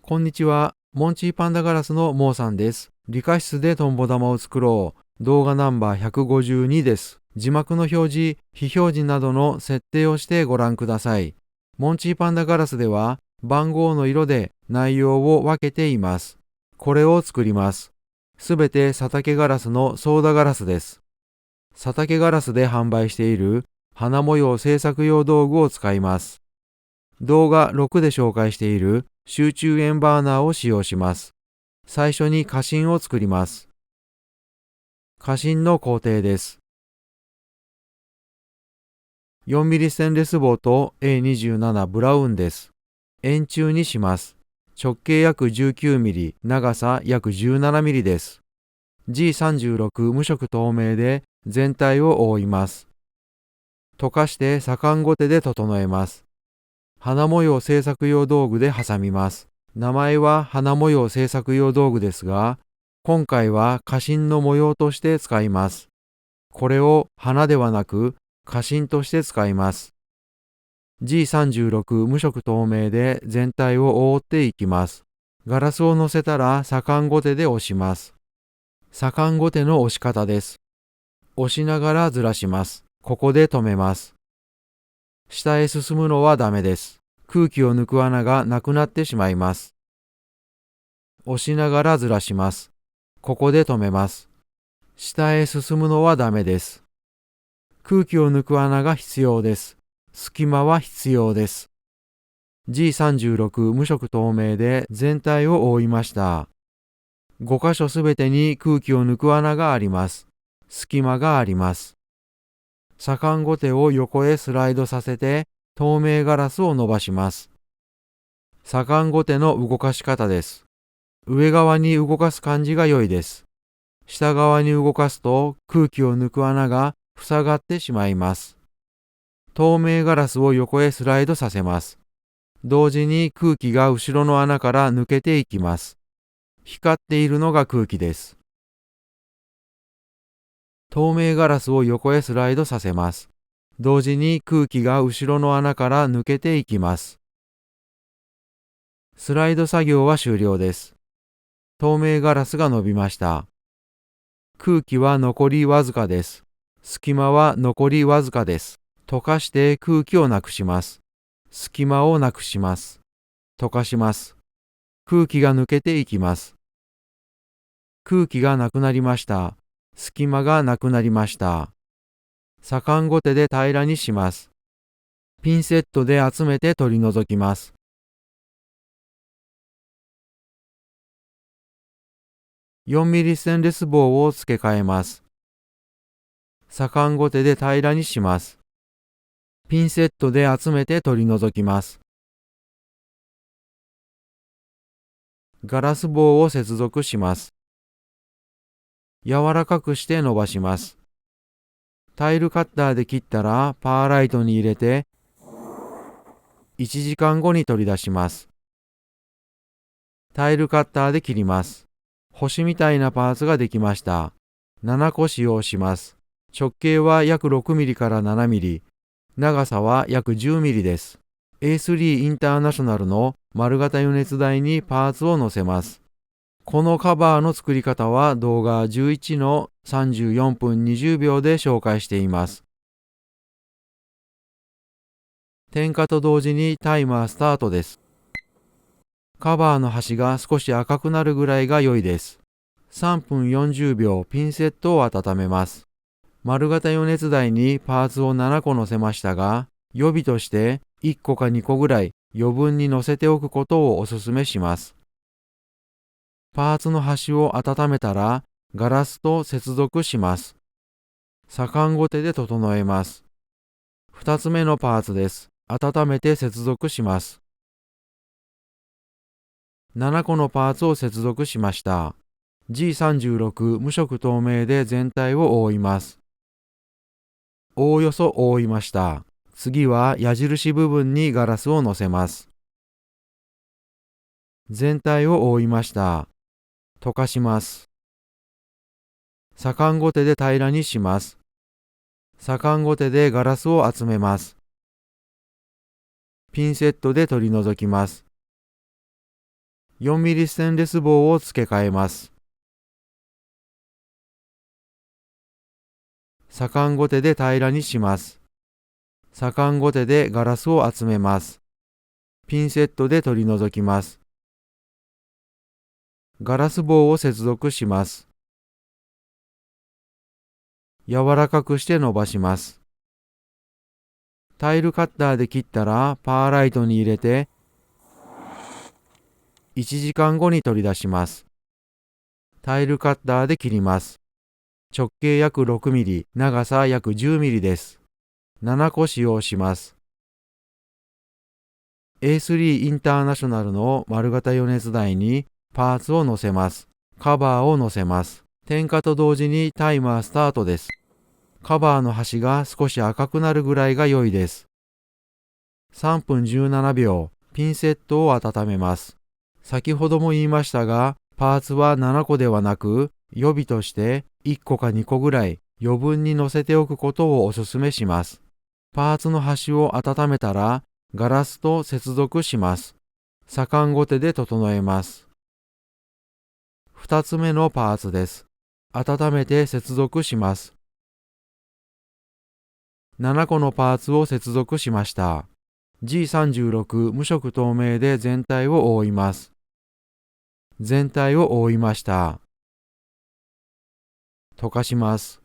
こんにちは。モンチーパンダガラスのモーさんです。理科室でトンボ玉を作ろう。動画ナンバー152です。字幕の表示、非表示などの設定をしてご覧ください。モンチーパンダガラスでは番号の色で内容を分けています。これを作ります。すべて佐竹ガラスのソーダガラスです。佐竹ガラスで販売している花模様制作用道具を使います。動画6で紹介している集中円バーナーを使用します。最初に花芯を作ります。花芯の工程です。4mm ステンレス棒と A27 ブラウンです。円柱にします。直径約 19mm、長さ約 17mm です。G36 無色透明で全体を覆います。溶かして左官ゴテで整えます。花模様制作用道具で挟みます。名前は花模様制作用道具ですが、今回は花芯の模様として使います。これを花ではなく花芯として使います。G36 無色透明で全体を覆っていきます。ガラスを乗せたら左官ゴテで押します。左官ゴテの押し方です。押しながらずらします。ここで止めます。下へ進むのはダメです。空気を抜く穴がなくなってしまいます。押しながらずらします。ここで止めます。下へ進むのはダメです。空気を抜く穴が必要です。隙間は必要です。G36 無色透明で全体を覆いました。5箇所すべてに空気を抜く穴があります。隙間があります。左官ゴテを横へスライドさせて透明ガラスを伸ばします。左官ゴテの動かし方です。上側に動かす感じが良いです。下側に動かすと空気を抜く穴が塞がってしまいます。透明ガラスを横へスライドさせます。同時に空気が後ろの穴から抜けていきます。光っているのが空気です。透明ガラスを横へスライドさせます。同時に空気が後ろの穴から抜けていきます。スライド作業は終了です。透明ガラスが伸びました。空気は残りわずかです。隙間は残りわずかです。溶かして空気をなくします。隙間をなくします。溶かします。空気が抜けていきます。空気がなくなりました。隙間がなくなりました。左官ゴテで平らにします。ピンセットで集めて取り除きます。4mm ステンレス棒を付け替えます。左官ゴテで平らにします。ピンセットで集めて取り除きます。ガラス棒を接続します。柔らかくして伸ばします。タイルカッターで切ったらパーライトに入れて1時間後に取り出します。タイルカッターで切ります。星みたいなパーツができました。7個使用します。直径は約 6mm から 7mm、長さは約 10mm です。A3 インターナショナルの丸型余熱台にパーツを乗せます。このカバーの作り方は動画11の34分20秒で紹介しています。点火と同時にタイマースタートです。カバーの端が少し赤くなるぐらいが良いです。3分40秒ピンセットを温めます。丸型余熱台にパーツを7個乗せましたが、予備として1個か2個ぐらい余分に乗せておくことをお勧めします。パーツの端を温めたらガラスと接続します。左官ゴテで整えます。2つ目のパーツです。温めて接続します。7個のパーツを接続しました。G36 無色透明で全体を覆います。おおよそ覆いました。次は矢印部分にガラスを乗せます。全体を覆いました。溶かします。左官ゴテで平らにします。左官ゴテでガラスを集めます。ピンセットで取り除きます。4ミリステンレス棒を付け替えます。左官ごてで平らにします。左官ごてでガラスを集めます。ピンセットで取り除きます。ガラス棒を接続します。柔らかくして伸ばします。タイルカッターで切ったらパーライトに入れて1時間後に取り出します。タイルカッターで切ります。直径約6ミリ、長さ約10ミリです。7個使用します。A3 インターナショナルの丸型余熱台にパーツを乗せます。カバーを乗せます。点火と同時にタイマースタートです。カバーの端が少し赤くなるぐらいが良いです。3分17秒、ピンセットを温めます。先ほども言いましたが、パーツは7個ではなく、予備として1個か2個ぐらい余分に乗せておくことをお勧めします。パーツの端を温めたら、ガラスと接続します。左官ごてで整えます。2つ目のパーツです。温めて接続します。7個のパーツを接続しました。G36 無色透明で全体を覆います。全体を覆いました。溶かします。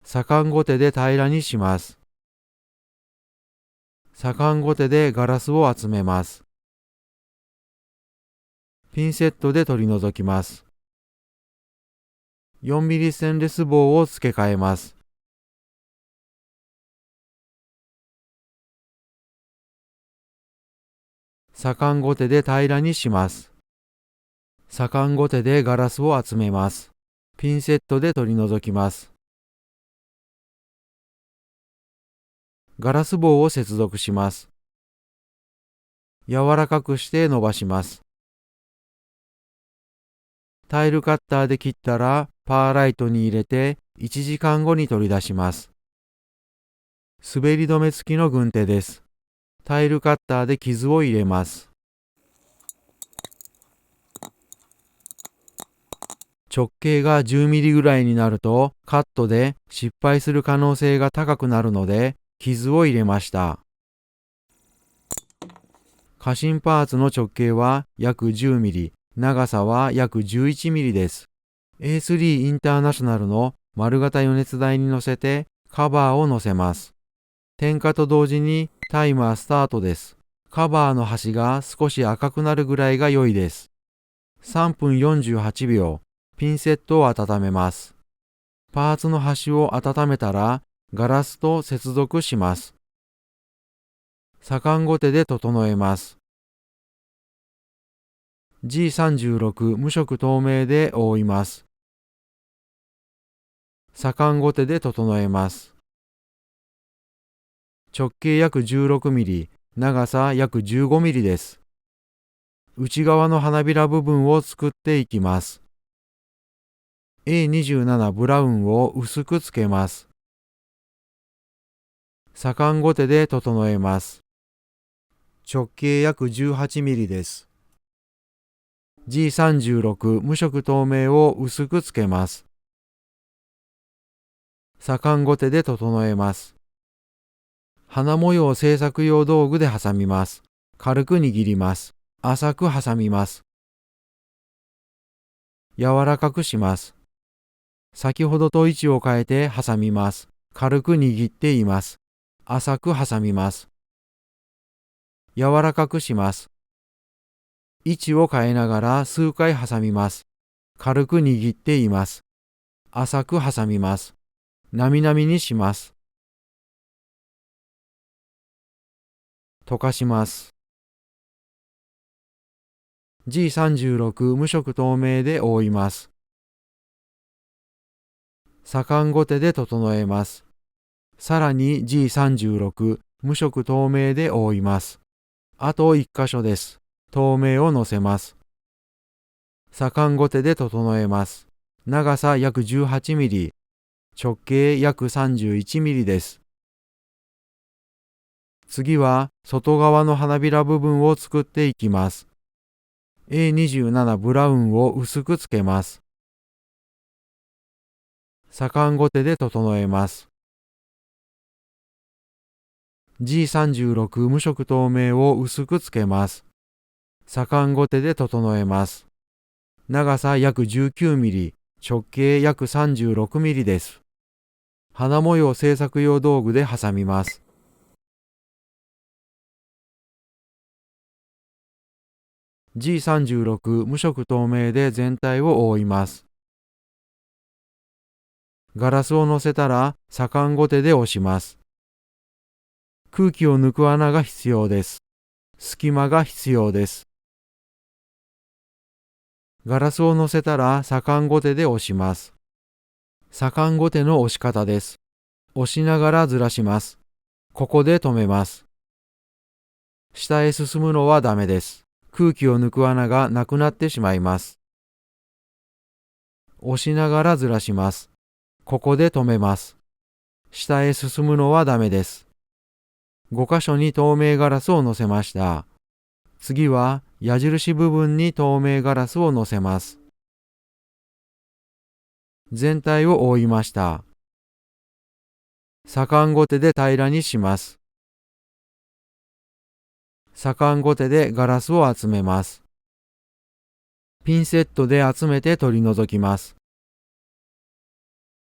左官ごてで平らにします。左官ごてでガラスを集めます。ピンセットで取り除きます。4ミリステンレス棒を付け替えます。左官ごてで平らにします。左官ごてでガラスを集めます。ピンセットで取り除きます。ガラス棒を接続します。柔らかくして伸ばします。タイルカッターで切ったらパーライトに入れて1時間後に取り出します。滑り止め付きの軍手です。タイルカッターで傷を入れます。直径が10ミリぐらいになるとカットで失敗する可能性が高くなるので傷を入れました。過信パーツの直径は約10ミリ、長さは約11ミリです。A3 インターナショナルの丸型余熱台に乗せてカバーを乗せます。点火と同時にタイマースタートです。カバーの端が少し赤くなるぐらいが良いです。3分48秒、ピンセットを温めます。パーツの端を温めたらガラスと接続します。左官ごてで整えます。G36 無色透明で覆います。左官ごてで整えます。直径約16ミリ、長さ約15ミリです。内側の花びら部分を作っていきます。A27 ブラウンを薄くつけます。左官ごてで整えます。直径約18ミリです。G36 無色透明を薄くつけます。左官ごてで整えます。花模様製作用道具で挟みます。軽く握ります。浅く挟みます。柔らかくします。先ほどと位置を変えて挟みます。軽く握っています。浅く挟みます。柔らかくします。位置を変えながら数回挟みます。軽く握っています。浅く挟みます。なみなみにします。溶かします。G36 無色透明で覆います。左官ごてで整えます。さらに G36 無色透明で覆います。あと1箇所です。透明を乗せます。左官ごてで整えます。長さ約18ミリ、直径約31ミリです。次は外側の花びら部分を作っていきます。A27 ブラウンを薄くつけます。左官後手で整えます。G36 無色透明を薄くつけます。左官後手で整えます。長さ約19ミリ、直径約36ミリです。花模様製作用道具で挟みます。G36 無色透明で全体を覆います。ガラスを乗せたら左官後手で押します。空気を抜く穴が必要です。隙間が必要です。ガラスを乗せたら左官後手で押します。左官後手の押し方です。押しながらずらします。ここで止めます。下へ進むのはダメです。空気を抜く穴がなくなってしまいます。押しながらずらします。ここで止めます。下へ進むのはダメです。5箇所に透明ガラスを乗せました。次は矢印部分に透明ガラスを乗せます。全体を覆いました。左官後手で平らにします。左官後手でガラスを集めます。ピンセットで集めて取り除きます。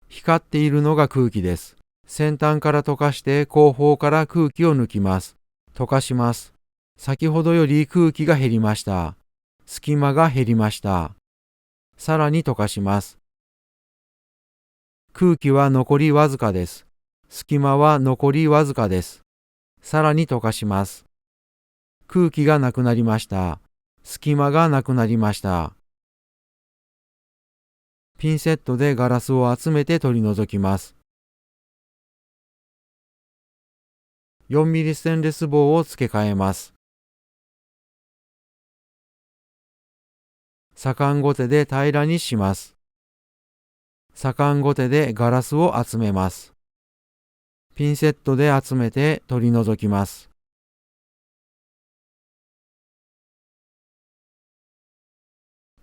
光っているのが空気です。先端から溶かして後方から空気を抜きます。溶かします。先ほどより空気が減りました。隙間が減りました。さらに溶かします。空気は残りわずかです。隙間は残りわずかです。さらに溶かします。空気がなくなりました。隙間がなくなりました。ピンセットでガラスを集めて取り除きます。4ミリステンレス棒を付け替えます。左官後手で平らにします。左官後手でガラスを集めます。ピンセットで集めて取り除きます。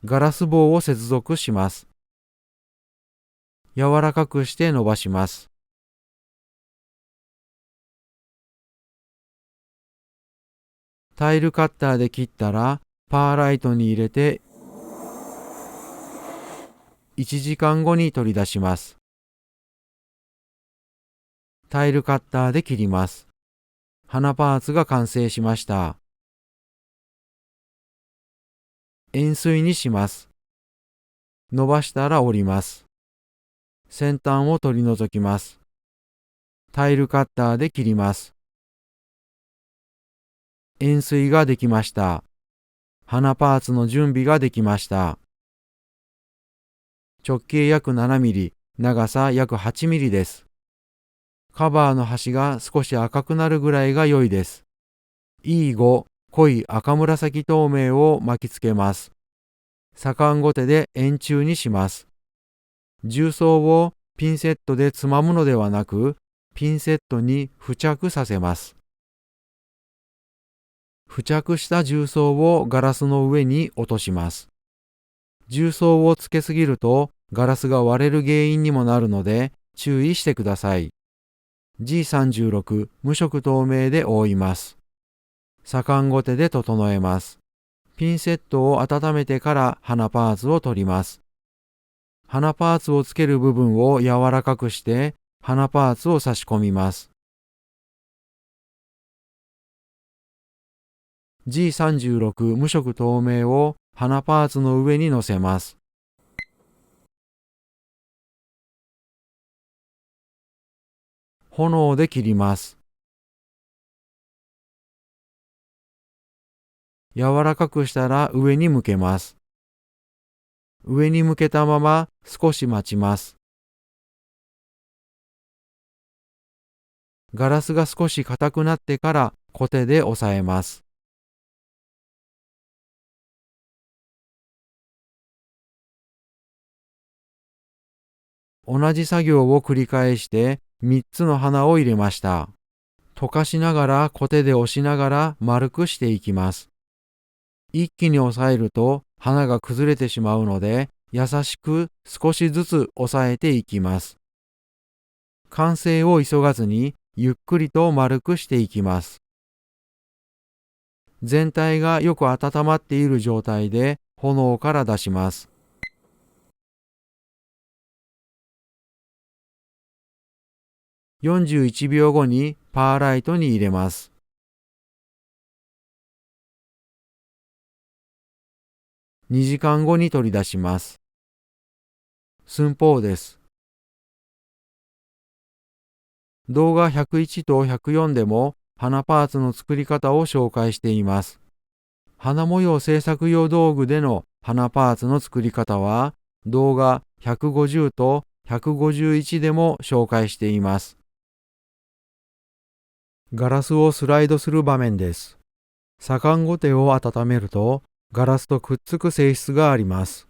ガラス棒を接続します。柔らかくして伸ばします。タイルカッターで切ったらパーライトに入れて1時間後に取り出します。タイルカッターで切ります。花パーツが完成しました。円錐にします。伸ばしたら折ります。先端を取り除きます。タイルカッターで切ります。円錐ができました。花パーツの準備ができました。直径約7ミリ、長さ約8ミリです。カバーの端が少し赤くなるぐらいが良いです。E5 濃い赤紫透明を巻きつけます。左官後手で円柱にします。重曹をピンセットでつまむのではなく、ピンセットに付着させます。付着した重曹をガラスの上に落とします。重曹をつけすぎるとガラスが割れる原因にもなるので注意してください。G36 無色透明で覆います。左官後手で整えます。ピンセットを温めてから花パーツを取ります。花パーツをつける部分を柔らかくして花パーツを差し込みます。G36 無色透明を花パーツの上に乗せます。炎で切ります。柔らかくしたら上に向けます。上に向けたまま少し待ちます。ガラスが少し硬くなってからコテで押さえます。同じ作業を繰り返して3つの花を入れました。溶かしながらコテで押しながら丸くしていきます。一気に押さえると花が崩れてしまうので、優しく少しずつ押さえていきます。完成を急がずにゆっくりと丸くしていきます。全体がよく温まっている状態で炎から出します。41秒後にパーライトに入れます。2時間後に取り出します。寸法です。動画101と104でも花パーツの作り方を紹介しています。花模様制作用道具での花パーツの作り方は動画150と151でも紹介しています。ガラスをスライドする場面です。左官ゴテを温めるとガラスとくっつく性質があります。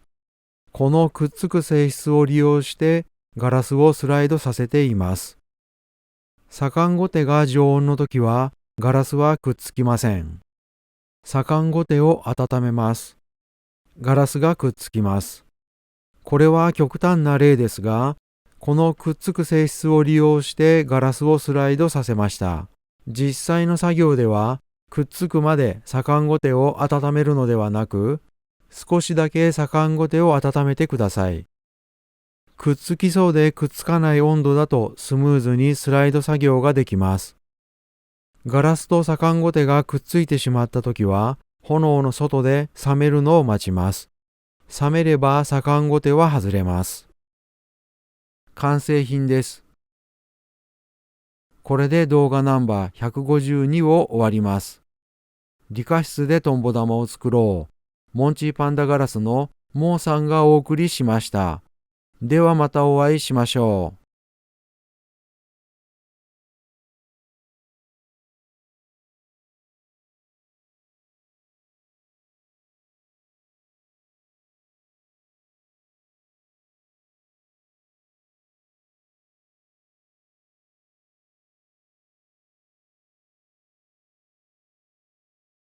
このくっつく性質を利用してガラスをスライドさせています。左官ゴテが常温の時はガラスはくっつきません。左官ゴテを温めます。ガラスがくっつきます。これは極端な例ですが、このくっつく性質を利用してガラスをスライドさせました。実際の作業では、くっつくまで左官ゴテを温めるのではなく、少しだけ左官ゴテを温めてください。くっつきそうでくっつかない温度だとスムーズにスライド作業ができます。ガラスと左官ゴテがくっついてしまったときは、炎の外で冷めるのを待ちます。冷めれば左官ゴテは外れます。完成品です。これで動画ナンバー152を終わります。理科室でトンボ玉を作ろう。モンチーパンダガラスのモーさんがお送りしました。ではまたお会いしましょう。